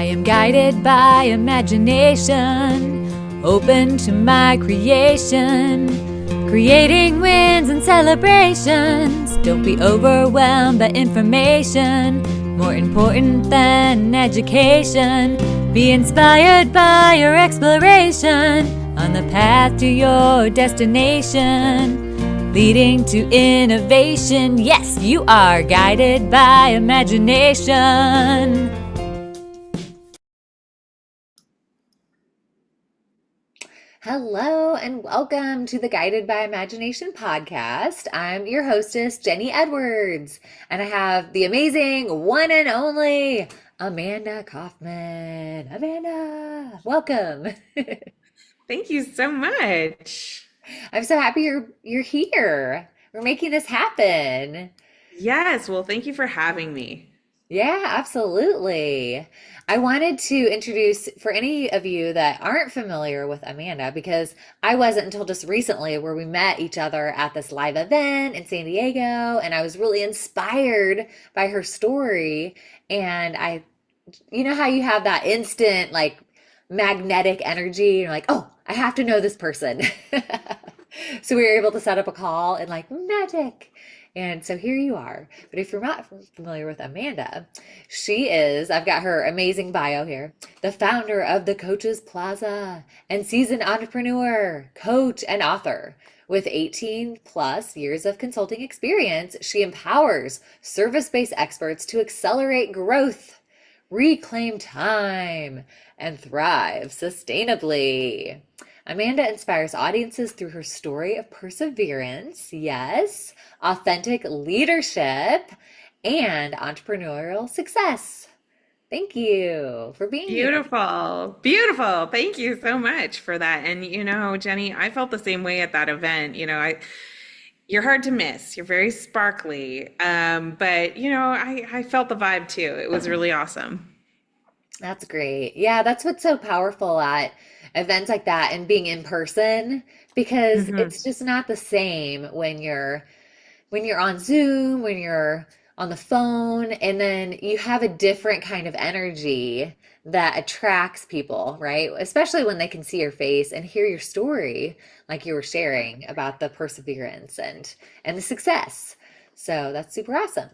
I am guided by imagination, open to my creation, creating wins and celebrations. Don't be overwhelmed by information, more important than education. Be inspired by your exploration on the path to your destination, leading to innovation. Yes, you are guided by imagination. Hello and welcome to the Guided by Imagination podcast. I'm your hostess, Jennie Edwards, and I have the amazing one and only Amanda Kaufman. Amanda, welcome. Thank you so much. I'm so happy you're here. We're making this happen. Yes, well, thank you for having me. Yeah, absolutely. I wanted to introduce for any of you that aren't familiar with Amanda, because I wasn't until just recently where we met each other at this live event in San Diego, and I was really inspired by her story. And you know how you have that instant like magnetic energy, and you're like, oh, I have to know this person. So we were able to set up a call and like magic. And so here you are. But if you're not familiar with Amanda, she is, I've got her amazing bio here, the founder of the Coaches Plaza and seasoned entrepreneur, coach, and author. With 18 plus years of consulting experience, she empowers service-based experts to accelerate growth, reclaim time, and thrive sustainably. Amanda inspires audiences through her story of perseverance, yes, authentic leadership, and entrepreneurial success. Thank you for being here. Beautiful. Beautiful. Thank you so much for that. And Jenny, I felt the same way at that event. You're hard to miss. You're very sparkly. But I felt the vibe too. It was really awesome. That's great. Yeah, that's what's so powerful at events like that and being in person, because hmm it's just not the same when you're on Zoom, when you're on the phone, and then you have a different kind of energy that attracts people, right? Especially when they can see your face and hear your story, like you were sharing about the perseverance and the success. So that's super awesome.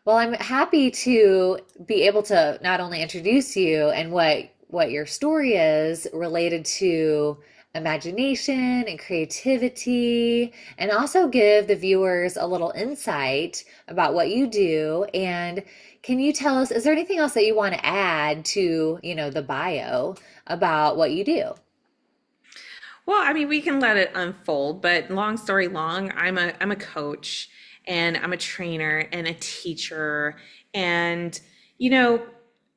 Well, I'm happy to be able to not only introduce you and what your story is related to imagination and creativity, and also give the viewers a little insight about what you do. And can you tell us, is there anything else that you want to add to, the bio about what you do? Well, I mean, we can let it unfold, but long story long, I'm a coach and I'm a trainer and a teacher. And, you know,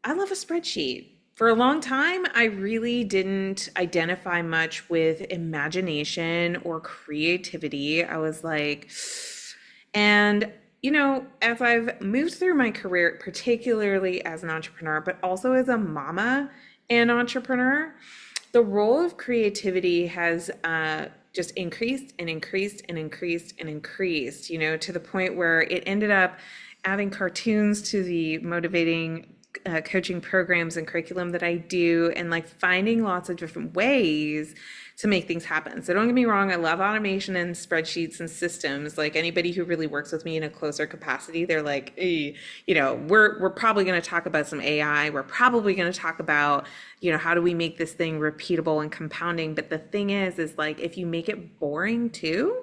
I love a spreadsheet. For a long time, I really didn't identify much with imagination or creativity. I was like, and as I've moved through my career, particularly as an entrepreneur, but also as a mama and entrepreneur, the role of creativity has just increased and increased and increased and increased, to the point where it ended up adding cartoons to the motivating coaching programs and curriculum that I do, and like finding lots of different ways to make things happen. So don't get me wrong, I love automation and spreadsheets and systems. Like anybody who really works with me in a closer capacity, they're like, hey, we're probably going to talk about some AI. We're probably going to talk about, how do we make this thing repeatable and compounding? But the thing is like if you make it boring too,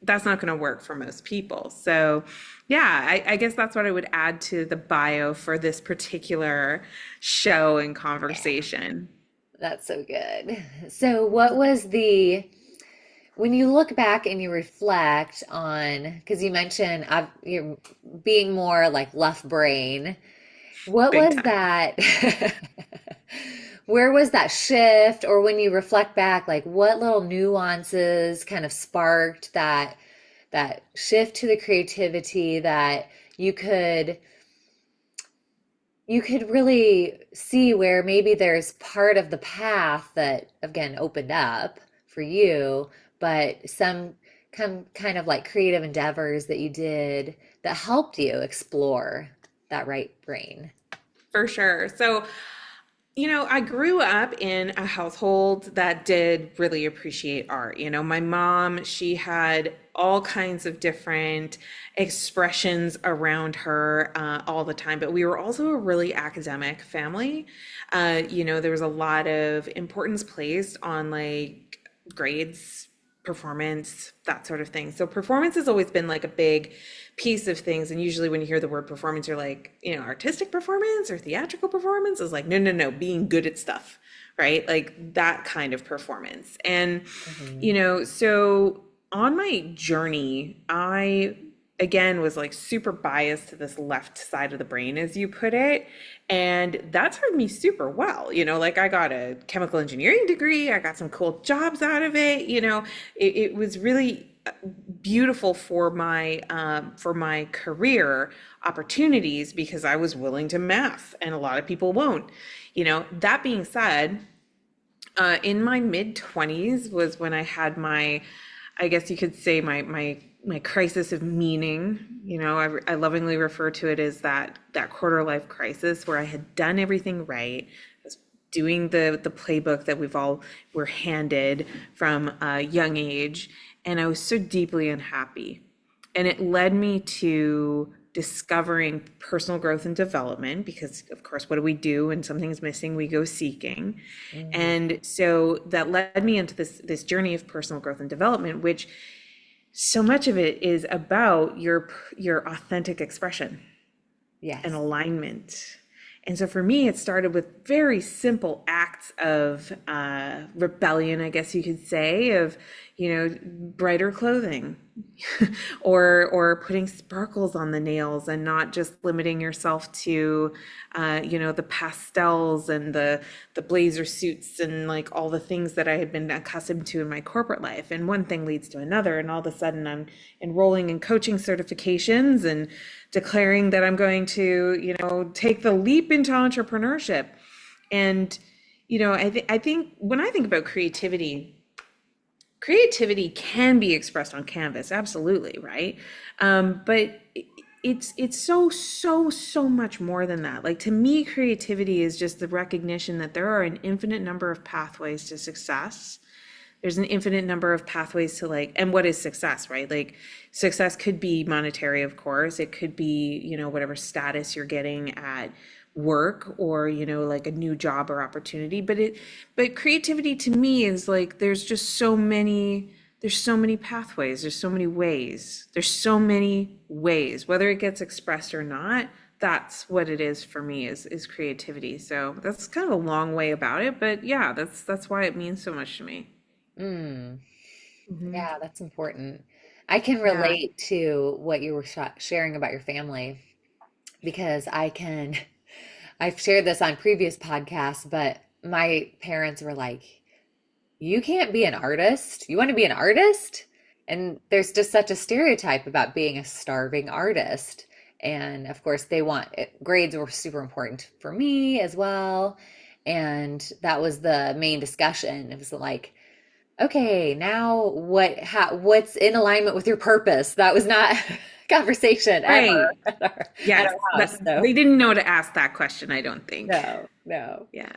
that's not going to work for most people. So, yeah, I guess that's what I would add to the bio for this particular show and conversation. That's so good. So, when you look back and you reflect on, because you mentioned you're being more like left brain, what Big was time. that? Where was that shift? Or when you reflect back, like what little nuances kind of sparked that shift to the creativity that you could you could really see where maybe there's part of the path that again opened up for you, but some kind of like creative endeavors that you did that helped you explore that right brain. For sure. So I grew up in a household that did really appreciate art. My mom, she had all kinds of different expressions around her all the time, but we were also a really academic family. There was a lot of importance placed on like grades, performance, that sort of thing. So performance has always been like a big piece of things. And usually when you hear the word performance, you're like, artistic performance or theatrical performance is like, no, no, no, being good at stuff, right? Like that kind of performance. And, Hmm. so on my journey, I again was like super biased to this left side of the brain, as you put it. And that served me super well. Like I got a chemical engineering degree, I got some cool jobs out of it. It was really beautiful for my career opportunities because I was willing to math, and a lot of people won't. That being said, in my mid 20s was when I had my, I guess you could say my crisis of meaning. I lovingly refer to it as that quarter life crisis where I had done everything right. I was doing the playbook that we've all were handed from a young age, and I was so deeply unhappy. And it led me to discovering personal growth and development because, of course, what do we do when something's missing? We go seeking. Hmm. And so that led me into this journey of personal growth and development, which so much of it is about your authentic expression and Yes. alignment. And so for me, it started with very simple acts of rebellion, I guess you could say, of brighter clothing, or putting sparkles on the nails, and not just limiting yourself to the pastels and the blazer suits and like all the things that I had been accustomed to in my corporate life. And one thing leads to another, and all of a sudden I'm enrolling in coaching certifications and declaring that I'm going to take the leap into entrepreneurship. And I think when I think about creativity can be expressed on canvas, absolutely, right? But it's so much more than that. Like, to me, creativity is just the recognition that there are an infinite number of pathways to success. There's an infinite number of pathways to, like, and what is success, right? Like, success could be monetary, of course. It could be, whatever status you're getting at work, or like a new job or opportunity. But creativity to me is like, there's so many pathways, there's so many ways whether it gets expressed or not. That's what it is for me, is creativity. So that's kind of a long way about it, but yeah, that's why it means so much to me. Mm. Hmm. Yeah, that's important. I can Yeah. relate to what you were sharing about your family because I've shared this on previous podcasts, but my parents were like, you can't be an artist. You want to be an artist? And there's just such a stereotype about being a starving artist. And of course, grades were super important for me as well. And that was the main discussion. It was like, okay, now what's in alignment with your purpose? That was not conversation ever Right. at Yes. our That, house. So they didn't know to ask that question, I don't think. no, no. Yeah.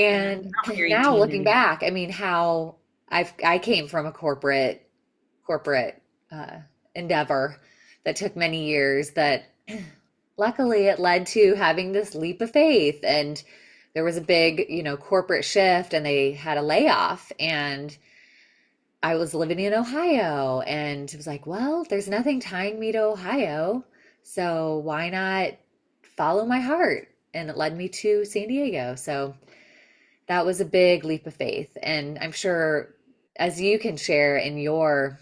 Yeah. And Not when you're now 18 looking anyway. back, I mean, how I came from a corporate uh, endeavor that took many years. That luckily it led to having this leap of faith, and there was a big, corporate shift, and they had a layoff, and I was living in Ohio, and it was like, well, there's nothing tying me to Ohio, so why not follow my heart? And it led me to San Diego. So that was a big leap of faith. And I'm sure, as you can share in your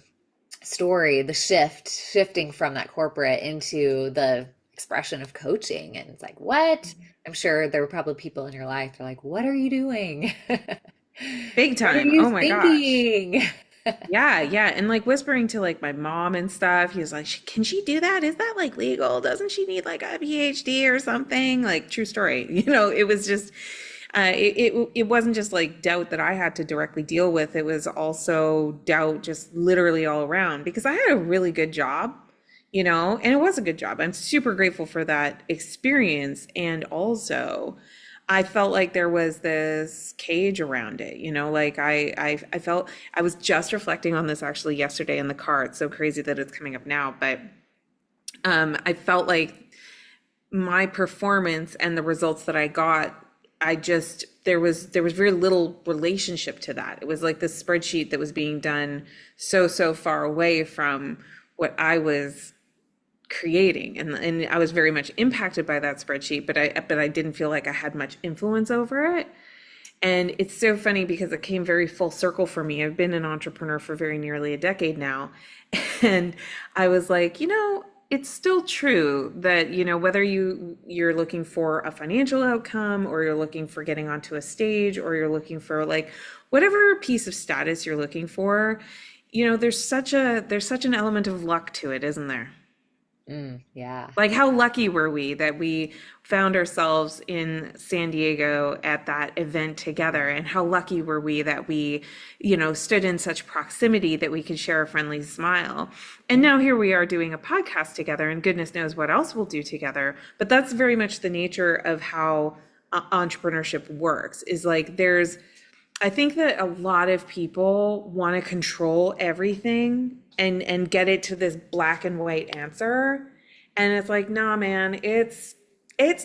story, the shifting from that corporate into the expression of coaching. And it's like, what? I'm sure there were probably people in your life that are like, what are you doing? Big What are time. you Oh my gosh. thinking? Yeah, yeah. And like whispering to like my mom and stuff. He was like, can she do that? Is that like legal? Doesn't she need like a PhD or something? Like, true story. It was just, it wasn't just like doubt that I had to directly deal with. It was also doubt just literally all around because I had a really good job, and it was a good job. I'm super grateful for that experience. And also, I felt like there was this cage around it, like I felt I was just reflecting on this actually yesterday in the car. It's so crazy that it's coming up now, but I felt like my performance and the results that I got, I just there was very little relationship to that. It was like this spreadsheet that was being done so far away from what I was creating, and I was very much impacted by that spreadsheet, but I didn't feel like I had much influence over it. And it's so funny because it came very full circle for me. I've been an entrepreneur for very nearly a decade now. And I was like, it's still true that, whether you're looking for a financial outcome, or you're looking for getting onto a stage, or you're looking for like whatever piece of status you're looking for, there's such an element of luck to it, isn't there? Yeah. Like, how lucky were we that we found ourselves in San Diego at that event together? And how lucky were we that we, stood in such proximity that we could share a friendly smile? And now here we are doing a podcast together, and goodness knows what else we'll do together. But that's very much the nature of how entrepreneurship works, is like I think that a lot of people want to control everything and get it to this black and white answer. And it's like, nah, man, it's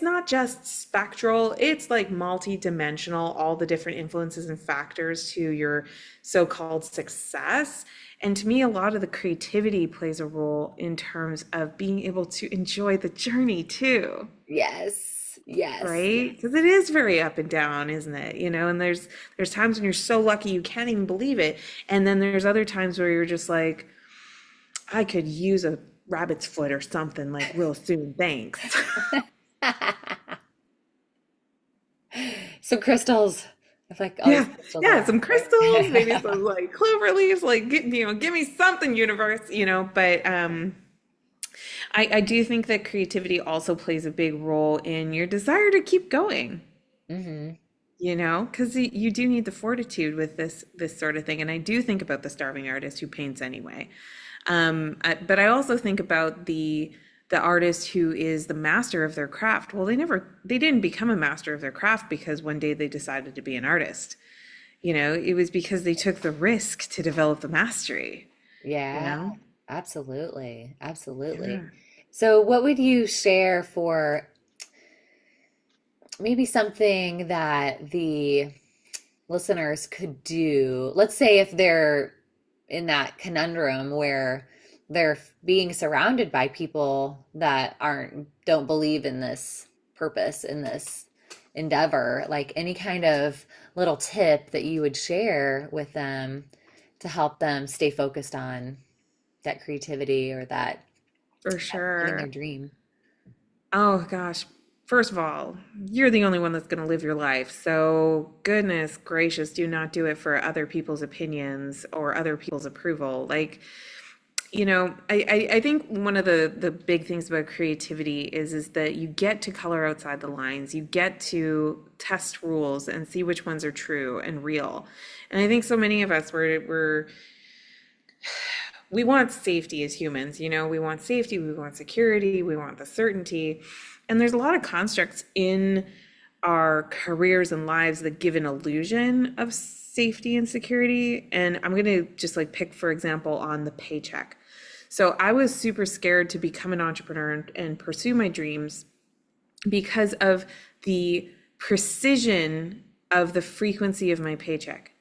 not just spectral, it's like multi-dimensional, all the different influences and factors to your so-called success. And to me, a lot of the creativity plays a role in terms of being able to enjoy the journey too. Yes. Yes. Right? Because it is very up and down, isn't it? And there's times when you're so lucky you can't even believe it. And then there's other times where you're just like, I could use a rabbit's foot or something like real soon. Thanks. Some crystals. I feel like all these Yeah. crystals Yeah, around, some right? crystals, maybe some like clover leaves, like give me something, universe, but I do think that creativity also plays a big role in your desire to keep going. Hmm. Because you do need the fortitude with this sort of thing. And I do think about the starving artist who paints anyway. But I also think about the artist who is the master of their craft. Well, they didn't become a master of their craft because one day they decided to be an artist. It was because they took the risk to develop the mastery, you Yeah, know? absolutely. Absolutely. Yeah. So, what would you share for maybe something that the listeners could do? Let's say if they're in that conundrum where they're being surrounded by people that don't believe in this purpose, in this endeavor, like any kind of little tip that you would share with them to help them stay focused on that creativity or that For living their sure. dream. Oh gosh. First of all, you're the only one that's going to live your life. So, goodness gracious, do not do it for other people's opinions or other people's approval. Like, I think one of the big things about creativity is that you get to color outside the lines. You get to test rules and see which ones are true and real. And I think so many of us we want safety as humans. We want safety, we want security, we want the certainty. And there's a lot of constructs in our careers and lives that give an illusion of safety and security. And I'm going to just like pick, for example, on the paycheck. So I was super scared to become an entrepreneur and pursue my dreams because of the precision of the frequency of my paycheck,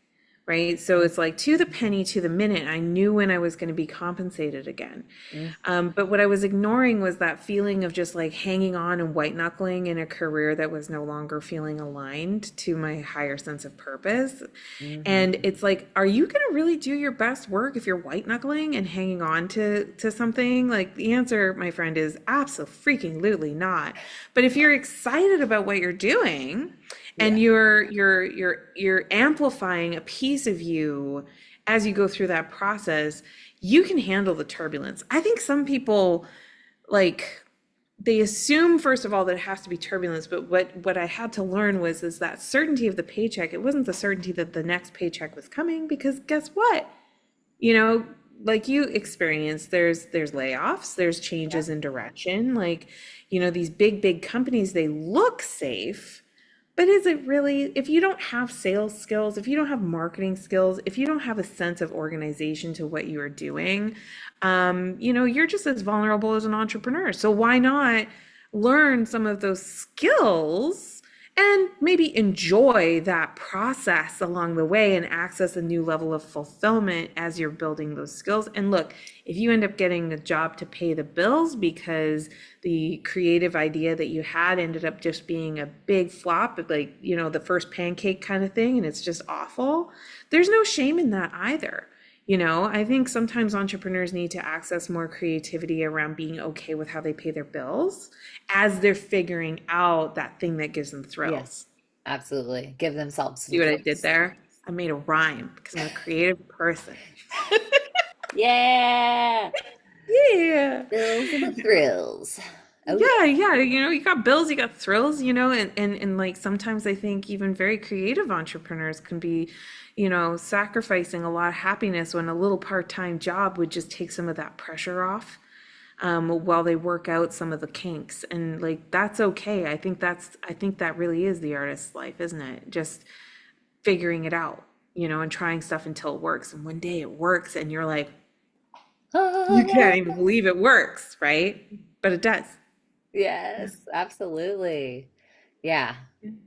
right? So it's like to the penny, to the minute, I knew when I was going to be compensated again. Mm, But what I was ignoring was that feeling of just like hanging on and white knuckling in a career that was no longer feeling aligned to my higher sense of purpose. mhm. And it's like, are you going to really do your best work if you're white knuckling and hanging on to something? Like the answer, my friend, is absolutely not. But if you're excited about what you're doing, Yeah. and you're amplifying a piece of you as you go through that process, you can handle the turbulence. I think some people like they assume first of all that it has to be turbulence, but what I had to learn was is that certainty of the paycheck. It wasn't the certainty that the next paycheck was coming, because guess what, you know like you experienced, there's layoffs, there's changes in direction, like these big companies, they look safe, But is it really, if you don't have sales skills, if you don't have marketing skills, if you don't have a sense of organization to what you are doing, you're just as vulnerable as an entrepreneur. So why not learn some of those skills and maybe enjoy that process along the way and access a new level of fulfillment as you're building those skills? And look, if you end up getting a job to pay the bills because the creative idea that you had ended up just being a big flop, like, the first pancake kind of thing, and it's just awful, there's no shame in that either. I think sometimes entrepreneurs need to access more creativity around being okay with how they pay their bills as they're figuring out that thing that gives them thrills. Yes, absolutely. Give themselves some See what I did grace. there? I made a rhyme because I'm a creative person. Yeah. Yeah. Bills and the thrills. Oh yeah. Yeah. You got bills, you got thrills, and like sometimes I think even very creative entrepreneurs can be, sacrificing a lot of happiness when a little part-time job would just take some of that pressure off, while they work out some of the kinks. And like that's okay. I think that really is the artist's life, isn't it? Just figuring it out, and trying stuff until it works. And one day it works and you're like, you can't even believe it works, right? But it does. Yeah. Yes, absolutely. Yeah,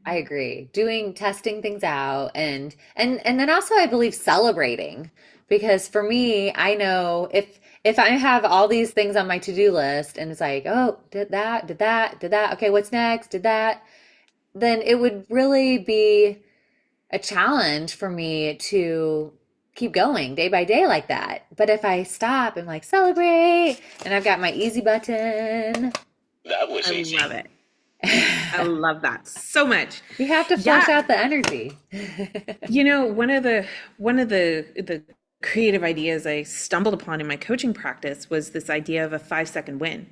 I agree. Doing testing things out and then also I believe celebrating because for me, I know if I have all these things on my to-do list and it's like, oh, did that, did that, did that. Okay, what's next? Did that? Then it would really be a challenge for me to keep going day by day like that. But if I stop and like celebrate and I've got my easy button, That was easy. I love it. I love that so much. you have to flush Yeah. out the energy. One of the creative ideas I stumbled upon in my coaching practice was this idea of a 5-second win.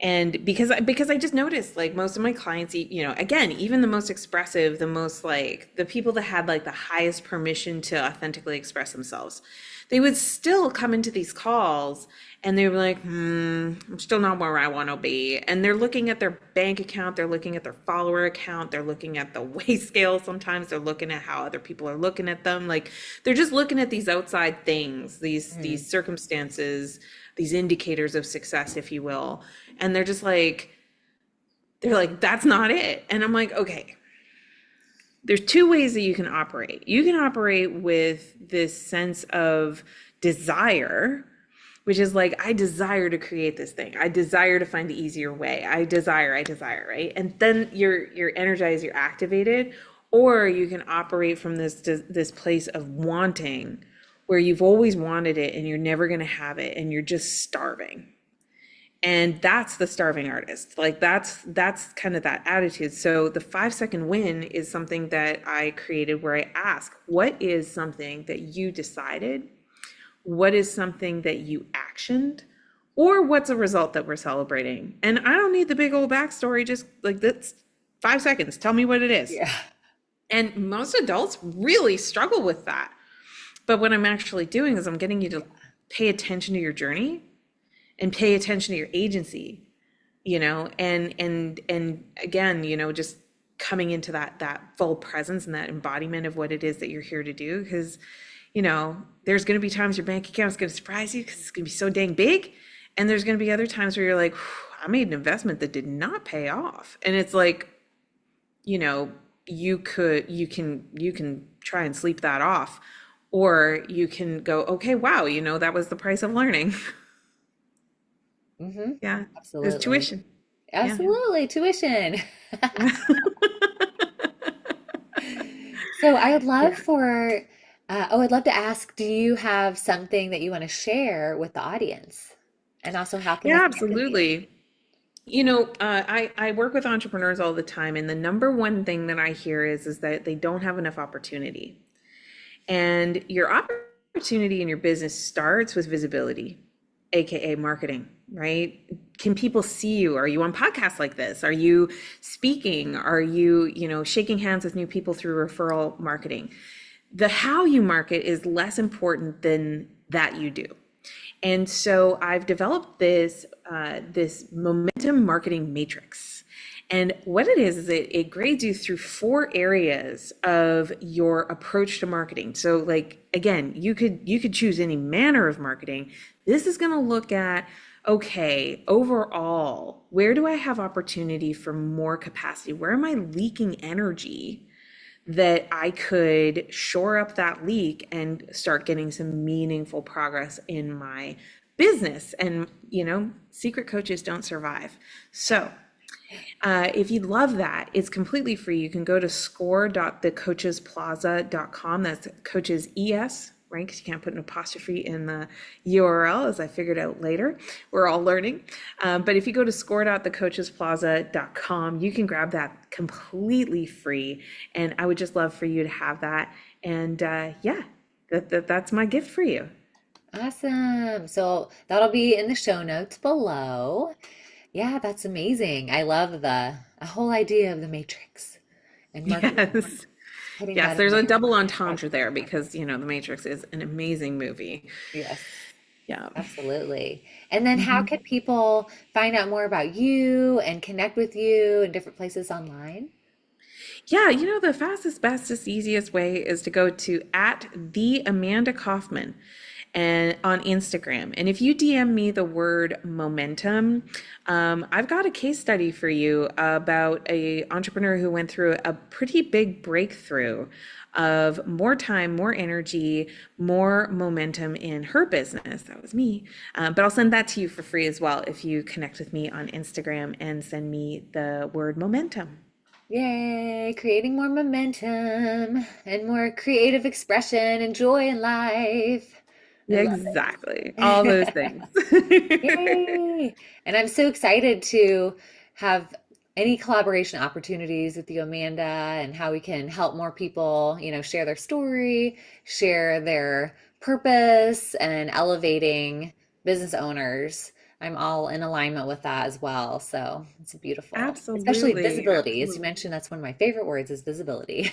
And because I just noticed like most of my clients, again, even the most expressive, the most like the people that had like the highest permission to authentically express themselves, they would still come into these calls and they were like, I'm still not where I want to be. And they're looking at their bank account, they're looking at their follower account, they're looking at the weigh scale. Sometimes they're looking at how other people are looking at them. Like they're just looking at these outside things, these circumstances, these indicators of success, if you will. And they're like, that's not it. And I'm like, okay, there's two ways that you can operate. You can operate with this sense of desire, which is like, I desire to create this thing. I desire to find the easier way. I desire, right? And then you're energized, you're activated. Or you can operate from this place of wanting, where you've always wanted it and you're never going to have it and you're just starving. And that's the starving artist. Like that's kind of that attitude. So the 5-second win is something that I created where I ask, what is something that you decided? What is something that you actioned? Or what's a result that we're celebrating? And I don't need the big old backstory, just like that's 5 seconds. Tell me what it is. Yeah. And most adults really struggle with that. But what I'm actually doing is I'm getting you to pay attention to your journey and pay attention to your agency, and again, just coming into that full presence and that embodiment of what it is that you're here to do. Because, there's going to be times your bank account is going to surprise you because it's going to be so dang big. And there's going to be other times where you're like, I made an investment that did not pay off. And it's like, you can try and sleep that off. Or you can go, okay, wow, that was the price of learning. Mm-hmm. Yeah, there's Absolutely. tuition. Yeah. Absolutely. Tuition. So I would love Yeah. for, I'd love to ask, do you have something that you want to share with the audience? And also, how can they Yeah, connect with you? absolutely. I work with entrepreneurs all the time, and the number one thing that I hear is that they don't have enough opportunity. And your opportunity in your business starts with visibility, AKA marketing, right? Can people see you? Are you on podcasts like this? Are you speaking? Are you, shaking hands with new people through referral marketing? The how you market is less important than that you do. And so I've developed this momentum marketing matrix. And what it is it grades you through 4 areas of your approach to marketing. So like again, you could choose any manner of marketing. This is going to look at, okay, overall, where do I have opportunity for more capacity? Where am I leaking energy that I could shore up that leak and start getting some meaningful progress in my business? And, secret coaches don't survive. So, if you'd love that, it's completely free. You can go to score.thecoachesplaza.com. That's coaches ES, right? Because you can't put an apostrophe in the URL, as I figured out later. We're all learning. But if you go to score.thecoachesplaza.com, you can grab that completely free. And I would just love for you to have that. And yeah, that's my gift for you. Awesome. So that'll be in the show notes below. Yeah, that's amazing. I love the whole idea of the matrix and marketing, Yes. putting Yes, that in there's a there. double entendre there because, The Matrix is an amazing movie. Yes, Yeah. absolutely. And then how can people find out more about you and connect with you in different places online? Yeah, the fastest, bestest, easiest way is to go to at the Amanda Kaufman and on Instagram. And if you DM me the word momentum, I've got a case study for you about a entrepreneur who went through a pretty big breakthrough of more time, more energy, more momentum in her business. That was me. But I'll send that to you for free as well if you connect with me on Instagram and send me the word momentum. Yay, creating more momentum and more creative expression and joy in life. I Yeah, love exactly. All those it. things. Yay! And I'm so excited to have any collaboration opportunities with you, Amanda, and how we can help more people, share their story, share their purpose, and elevating business owners. I'm all in alignment with that as well. So it's beautiful, especially Absolutely. visibility. As you Absolutely. mentioned, that's one of my favorite words is visibility.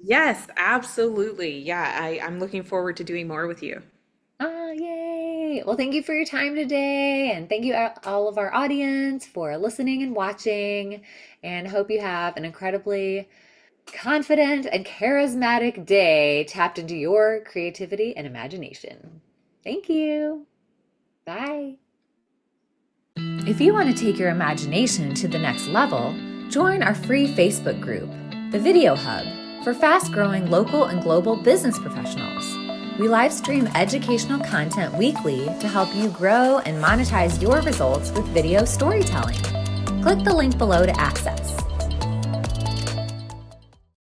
Yes, absolutely. Yeah, I'm looking forward to doing more with you. Ah, yay. Well, thank you for your time today. And thank you, all of our audience, for listening and watching. And hope you have an incredibly confident and charismatic day tapped into your creativity and imagination. Thank you. Bye. If you want to take your imagination to the next level, join our free Facebook group, the Video Hub, for fast-growing local and global business professionals. We live stream educational content weekly to help you grow and monetize your results with video storytelling. Click the link below to access.